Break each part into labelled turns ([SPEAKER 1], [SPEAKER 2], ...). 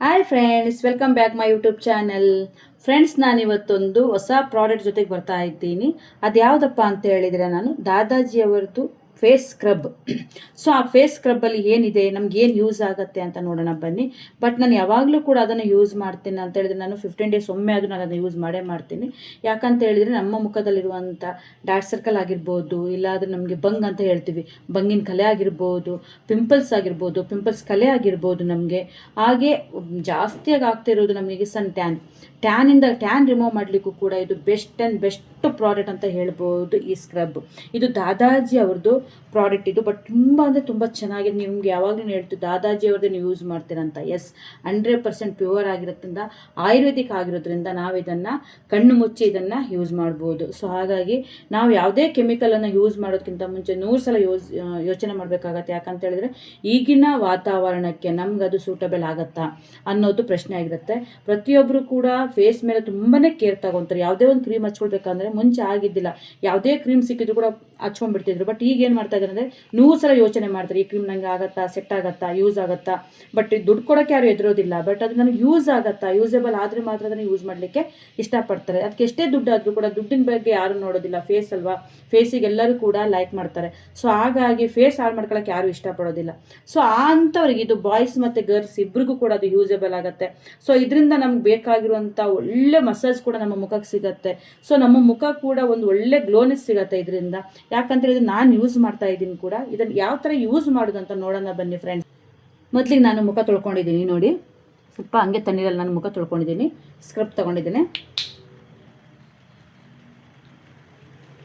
[SPEAKER 1] Hi friends, welcome back my YouTube channel. Friends, ನಾನಿವತ್ತೊಂದು ಹೊಸ product ಜೊತೆಗೆ ಬರ್ತಾ ಇದ್ದೀನಿ. ಅದು ಯಾವುದಪ್ಪ ಅಂತ ಹೇಳಿದರೆ, ನಾನು ದಾದಾಜಿ ಅವರದ್ದು ಫೇಸ್ ಸ್ಕ್ರಬ್. ಸೊ ಆ ಫೇಸ್ ಸ್ಕ್ರಬ್ಬಲ್ಲಿ ಏನಿದೆ, ನಮ್ಗೆ ಏನು ಯೂಸ್ ಆಗುತ್ತೆ ಅಂತ ನೋಡೋಣ ಬನ್ನಿ. ಬಟ್ ನಾನು ಯಾವಾಗಲೂ ಕೂಡ ಅದನ್ನು ಯೂಸ್ ಮಾಡ್ತೀನಿ ಅಂತ ಹೇಳಿದ್ರೆ, ನಾನು 15 ಡೇಸ್ ಒಮ್ಮೆ ಆದರೂ ನಾನು ಅದನ್ನು ಯೂಸ್ ಮಾಡೇ ಮಾಡ್ತೀನಿ. ಯಾಕಂತ ಹೇಳಿದರೆ, ನಮ್ಮ ಮುಖದಲ್ಲಿರುವಂಥ ಡಾರ್ಕ್ ಸರ್ಕಲ್ ಆಗಿರ್ಬೋದು, ಇಲ್ಲಾಂದರೆ ನಮಗೆ ಬಂಗ್ ಅಂತ ಹೇಳ್ತೀವಿ, ಬಂಗಿನ ಕಲೆ ಆಗಿರ್ಬೋದು, ಪಿಂಪಲ್ಸ್ ಆಗಿರ್ಬೋದು, ಪಿಂಪಲ್ಸ್ ಕಲೆ ಆಗಿರ್ಬೋದು ನಮಗೆ. ಹಾಗೆ ಜಾಸ್ತಿಯಾಗಿ ಆಗ್ತಿರೋದು ನಮಗೆ ಟ್ಯಾನ್ ರಿಮೂವ್ ಮಾಡಲಿಕ್ಕೂ ಕೂಡ ಇದು ಬೆಸ್ಟ್ ಆ್ಯಂಡ್ ಬೆಸ್ಟ್ ಪ್ರಾಡಕ್ಟ್ ಅಂತ ಹೇಳ್ಬೋದು ಈ ಸ್ಕ್ರಬ್. ಇದು ದಾದಾಜಿ ಅವ್ರದ್ದು ಪ್ರಾಡಕ್ಟ್ ಇದು. ಬಟ್ ತುಂಬ ಅಂದರೆ ತುಂಬ ಚೆನ್ನಾಗಿದೆ. ನಿಮ್ಗೆ ಯಾವಾಗಲೂ ಹೇಳ್ತೀವಿ ದಾದಾಜಿ ಅವ್ರದ್ದು ನೀವು ಯೂಸ್ ಮಾಡ್ತೀರಂತ. ಎಸ್, 100% ಪ್ಯೂರ್ ಆಗಿರೋದ್ರಿಂದ, ಆಯುರ್ವೇದಿಕ್ ಆಗಿರೋದ್ರಿಂದ ನಾವು ಇದನ್ನು ಕಣ್ಣು ಮುಚ್ಚಿ ಇದನ್ನು ಯೂಸ್ ಮಾಡ್ಬೋದು. ಸೊ ಹಾಗಾಗಿ ನಾವು ಯಾವುದೇ ಕೆಮಿಕಲನ್ನು ಯೂಸ್ ಮಾಡೋದಕ್ಕಿಂತ ಮುಂಚೆ 100 ಸಲ ಯೋಚನೆ ಮಾಡಬೇಕಾಗತ್ತೆ. ಯಾಕಂತ ಹೇಳಿದ್ರೆ ಈಗಿನ ವಾತಾವರಣಕ್ಕೆ ನಮ್ಗದು ಸೂಟಬಲ್ ಆಗುತ್ತಾ ಅನ್ನೋದು ಪ್ರಶ್ನೆ ಆಗಿರುತ್ತೆ. ಪ್ರತಿಯೊಬ್ಬರು ಕೂಡ ಫೇಸ್ ಮೇಲೆ ತುಂಬಾ ಕೇರ್ ತಗೊತಾರೆ. ಯಾವುದೇ ಒಂದು ಕ್ರೀಮ್ ಹಚ್ಕೊಳ್ಬೇಕಂದ್ರೆ ಮುಂಚೆ ಆಗಿದ್ದಿಲ್ಲ, ಯಾವುದೇ ಕ್ರೀಮ್ ಸಿಕ್ಕಿದ್ರು ಕೂಡ ಹಚ್ಕೊಂಡ್ಬಿಡ್ತಿದ್ರು. ಬಟ್ ಈಗ ಏನು ಮಾಡ್ತಾ ಇದ್ದಾರೆ ಅಂದರೆ 100 ಸಲ ಯೋಚನೆ ಮಾಡ್ತಾರೆ, ಈ ಕ್ರೀಮ್ ನನಗೆ ಆಗುತ್ತಾ, ಸೆಟ್ ಆಗುತ್ತಾ, ಯೂಸ್ ಆಗುತ್ತಾ. ಬಟ್ ದುಡ್ಡು ಕೊಡೋಕ್ಕೆ ಯಾರು ಎದುರೋದಿಲ್ಲ. ಬಟ್ ಅದು ನನಗೆ ಯೂಸ್ ಆಗುತ್ತಾ, ಯೂಸೇಬಲ್ ಆದರೆ ಮಾತ್ರ ಅದನ್ನು ಯೂಸ್ ಮಾಡಲಿಕ್ಕೆ ಇಷ್ಟಪಡ್ತಾರೆ. ಅದಕ್ಕೆ ಎಷ್ಟೇ ದುಡ್ಡು ಆದರೂ ಕೂಡ ದುಡ್ಡಿನ ಬಗ್ಗೆ ಯಾರು ನೋಡೋದಿಲ್ಲ. ಫೇಸ್ ಅಲ್ವಾ, ಫೇಸಿಗೆ ಎಲ್ಲರೂ ಕೂಡ ಲೈಕ್ ಮಾಡ್ತಾರೆ. ಸೊ ಹಾಗಾಗಿ ಫೇಸ್ ಹಾಳು ಮಾಡ್ಕೊಳ್ಳೋಕೆ ಯಾರು ಇಷ್ಟಪಡೋದಿಲ್ಲ. ಸೊ ಅಂಥವ್ರಿಗೆ ಇದು ಬಾಯ್ಸ್ ಮತ್ತು ಗರ್ಲ್ಸ್ ಇಬ್ಬರಿಗೂ ಕೂಡ ಅದು ಯೂಸೇಬಲ್ ಆಗುತ್ತೆ. ಸೊ ಇದರಿಂದ ನಮ್ಗೆ ಬೇಕಾಗಿರುವಂಥ ಒಳ್ಳೆ ಮಸಾಜ್ ಕೂಡ ನಮ್ಮ ಮುಖಕ್ಕೆ ಸಿಗುತ್ತೆ. ಸೊ ನಮ್ಮ ಮುಖ ಕೂಡ ಒಂದು ಒಳ್ಳೆ ಗ್ಲೋನೆಸ್ ಸಿಗುತ್ತೆ ಇದರಿಂದ. ಯಾಕಂತ ಹೇಳಿದ್ರೆ ನಾನು ಯೂಸ್ ಮಾಡ್ತಾ ಇದ್ದೀನಿ ಕೂಡ. ಇದನ್ನು ಯಾವ ಥರ ಯೂಸ್ ಮಾಡೋದು ಅಂತ ನೋಡೋಣ ಬನ್ನಿ ಫ್ರೆಂಡ್ಸ್. ಮೊದಲಿಗೆ ನಾನು ಮುಖ ತೊಳ್ಕೊಂಡಿದ್ದೀನಿ ನೋಡಿ, ಸ್ವಲ್ಪ ಹಂಗೆ ತಣ್ಣೀರಲ್ಲಿ ನಾನು ಮುಖ ತೊಳ್ಕೊಂಡಿದ್ದೀನಿ. ಸ್ಕ್ರಬ್ ತೊಗೊಂಡಿದ್ದೀನಿ,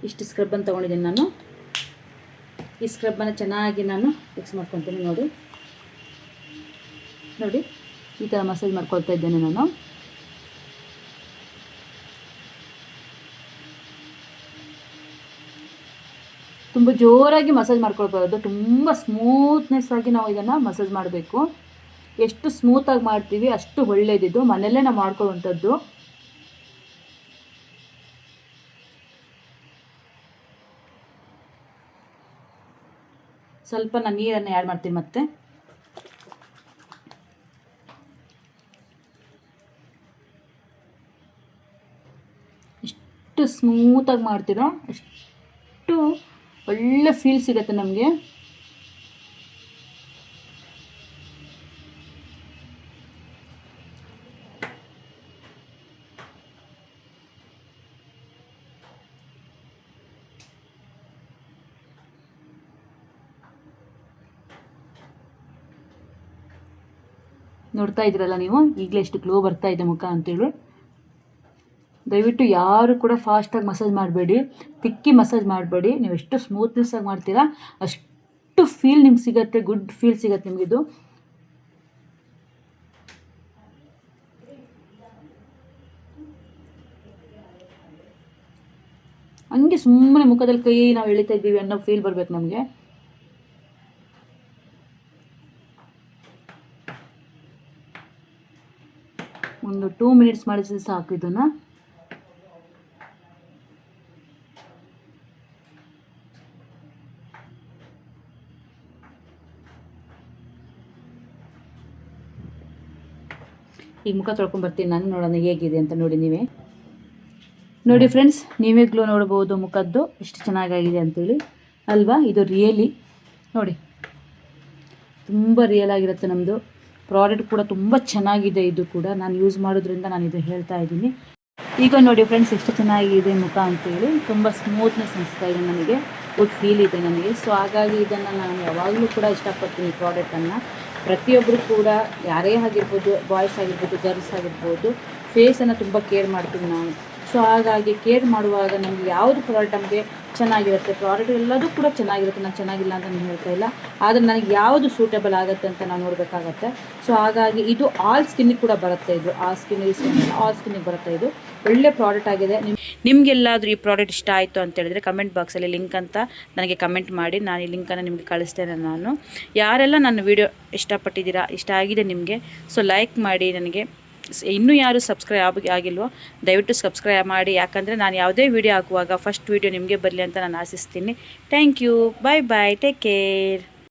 [SPEAKER 1] ಇಷ್ಟು ಸ್ಕ್ರಬ್ಬನ್ನು ತೊಗೊಂಡಿದ್ದೀನಿ ನಾನು. ಈ ಸ್ಕ್ರಬ್ಬನ್ನು ಚೆನ್ನಾಗಿ ನಾನು ಮಿಕ್ಸ್ ಮಾಡ್ಕೊತೀನಿ ನೋಡಿ. ನೋಡಿ, ಈ ಥರ ಮಸಾಜ್ ಮಾಡ್ಕೊಳ್ತಾ ಇದ್ದೇನೆ ನಾನು. ತುಂಬ ಜೋರಾಗಿ ಮಸಾಜ್ ಮಾಡ್ಕೊಳ್ಬಾರ್ದು, ತುಂಬ ಸ್ಮೂತ್ನೆಸ್ ಆಗಿ ನಾವು ಇದನ್ನು ಮಸಾಜ್ ಮಾಡಬೇಕು. ಎಷ್ಟು ಸ್ಮೂತಾಗಿ ಮಾಡ್ತೀವಿ ಅಷ್ಟು ಒಳ್ಳೆಯದಿದು. ಮನೆಯಲ್ಲೇ ನಾವು ಮಾಡ್ಕೊಳ್ಳುವಂಥದ್ದು. ಸ್ವಲ್ಪ ನಾನು ನೀರನ್ನು ಆ್ಯಡ್ ಮಾಡ್ತೀನಿ ಮತ್ತೆ. ಎಷ್ಟು ಸ್ಮೂತಾಗಿ ಮಾಡ್ತೀರೋ ಅಷ್ಟು ಒಳ್ಳೆ ಫೀಲ್ ಸಿಗುತ್ತೆ ನಮಗೆ. ನೋಡ್ತಾ ಇದ್ದೀರಲ್ಲ ನೀವು, ಈಗಲೇ ಎಷ್ಟು ಗ್ಲೋ ಬರ್ತಾ ಇದೆ ಮುಖ ಅಂತೇಳಿ. ದಯವಿಟ್ಟು ಯಾರು ಕೂಡ ಫಾಸ್ಟಾಗಿ ಮಸಾಜ್ ಮಾಡಬೇಡಿ, ತಿಕ್ಕಿ ಮಸಾಜ್ ಮಾಡಬೇಡಿ. ನೀವು ಎಷ್ಟು ಸ್ಮೂತ್ನೆಸ್ ಆಗಿ ಮಾಡ್ತೀರಾ ಅಷ್ಟು ಫೀಲ್ ನಿಮ್ಗೆ ಸಿಗುತ್ತೆ, ಗುಡ್ ಫೀಲ್ ಸಿಗುತ್ತೆ ನಿಮಗಿದು. ಹಂಗೆ ಸುಮ್ಮನೆ ಮುಖದಲ್ಲಿ ಕೈ ನಾವು ಎಳಿತಾ ಇದ್ದೀವಿ ಅನ್ನೋ ಫೀಲ್ ಬರಬೇಕು ನಮಗೆ. ಒಂದು 2 ಮಿನಿಟ್ಸ್ ಮಾಡಿದ್ರೆ ಸಾಕು ಇದನ್ನು. ಈಗ ಮುಖ ತೊಳ್ಕೊಂಡ್ಬರ್ತೀನಿ ನಾನು, ನೋಡೋಣ ಹೇಗಿದೆ ಅಂತ ನೋಡಿ ನೀವೇ. ನೋಡಿ ಫ್ರೆಂಡ್ಸ್, ನೀವೇ ಗ್ಲೋ ನೋಡ್ಬೋದು ಮುಖದ್ದು ಎಷ್ಟು ಚೆನ್ನಾಗಾಗಿದೆ ಅಂತೇಳಿ ಅಲ್ವಾ. ಇದು ರಿಯಲಿ ನೋಡಿ, ತುಂಬ ರಿಯಲ್ ಆಗಿರುತ್ತೆ ನಮ್ಮದು ಪ್ರಾಡಕ್ಟ್ ಕೂಡ. ತುಂಬ ಚೆನ್ನಾಗಿದೆ ಇದು ಕೂಡ. ನಾನು ಯೂಸ್ ಮಾಡೋದ್ರಿಂದ ನಾನು ಇದು ಹೇಳ್ತಾ ಇದ್ದೀನಿ. ಈಗ ನೋಡಿ ಫ್ರೆಂಡ್ಸ್, ಎಷ್ಟು ಚೆನ್ನಾಗಿದೆ ಮುಖ ಅಂತೇಳಿ. ತುಂಬ ಸ್ಮೂತ್ನೆಸ್ ಅನಿಸ್ತಾ ಇದೆ ನನಗೆ, ಗುಡ್ ಫೀಲ್ ಇದೆ ನನಗೆ. ಸೊ ಹಾಗಾಗಿ ಇದನ್ನು ನಾನು ಯಾವಾಗಲೂ ಕೂಡ ಇಷ್ಟಪಡ್ತೀನಿ ಈ ಪ್ರಾಡಕ್ಟನ್ನು. ಪ್ರತಿಯೊಬ್ಬರು ಕೂಡ ಯಾರೇ ಆಗಿರ್ಬೋದು, ಬಾಯ್ಸ್ ಆಗಿರ್ಬೋದು, ಗರ್ಲ್ಸ್ ಆಗಿರ್ಬೋದು, ಫೇಸನ್ನು ತುಂಬ ಕೇರ್ ಮಾಡ್ತೀನಿ ನಾನು. ಸೊ ಹಾಗಾಗಿ ಕೇರ್ ಮಾಡುವಾಗ ನಮಗೆ ಯಾವುದು ಪ್ರಾಡಕ್ಟ್ ನಮಗೆ ಚೆನ್ನಾಗಿರುತ್ತೆ, ಪ್ರಾಡಕ್ಟ್ ಎಲ್ಲದೂ ಕೂಡ ಚೆನ್ನಾಗಿರುತ್ತೆ. ನಾನು ಚೆನ್ನಾಗಿಲ್ಲ ಅಂತ ನಾನು ಹೇಳ್ತಾ ಇಲ್ಲ, ಆದರೆ ನನಗೆ ಯಾವುದು ಸೂಟೇಬಲ್ ಆಗುತ್ತೆ ಅಂತ ನಾನು ನೋಡಬೇಕಾಗತ್ತೆ. ಸೊ ಹಾಗಾಗಿ ಇದು ಆಲ್ ಸ್ಕಿನ್ನಿಗೆ ಕೂಡ ಬರುತ್ತೆ. ಇದು ಆಲ್ ಸ್ಕಿನ್ನಿಗೆ ಬರುತ್ತೆ. ಇದು ಒಳ್ಳೆ ಪ್ರಾಡಕ್ಟ್ ಆಗಿದೆ. ನಿಮಗೆಲ್ಲಾದರೂ ಈ ಪ್ರಾಡಕ್ಟ್ ಇಷ್ಟ ಆಯಿತು ಅಂತ ಹೇಳಿದ್ರೆ ಕಮೆಂಟ್ ಬಾಕ್ಸಲ್ಲಿ ಲಿಂಕ್ ಅಂತ ನನಗೆ ಕಮೆಂಟ್ ಮಾಡಿ, ನಾನು ಈ ಲಿಂಕನ್ನು ನಿಮಗೆ ಕಳಿಸ್ತೇನೆ ನಾನು. ಯಾರೆಲ್ಲ ನನ್ನ ವಿಡಿಯೋ ಇಷ್ಟಪಟ್ಟಿದ್ದೀರಾ, ಇಷ್ಟ ಆಗಿದೆ ನಿಮಗೆ, ಸೊ ಲೈಕ್ ಮಾಡಿ. ನನಗೆ ಇನ್ನೂ ಯಾರು ಸಬ್ಸ್ಕ್ರೈಬ್ ಆಗಿಲ್ವೋ ದಯವಿಟ್ಟು ಸಬ್ಸ್ಕ್ರೈಬ್ ಮಾಡಿ. ಯಾಕಂದರೆ ನಾನು ಯಾವುದೇ ವಿಡಿಯೋ ಹಾಕುವಾಗ ಫಸ್ಟ್ ವಿಡಿಯೋ ನಿಮಗೆ ಬರಲಿ ಅಂತ ನಾನು ಆಶಿಸ್ತೀನಿ. Thank you, bye bye, take care.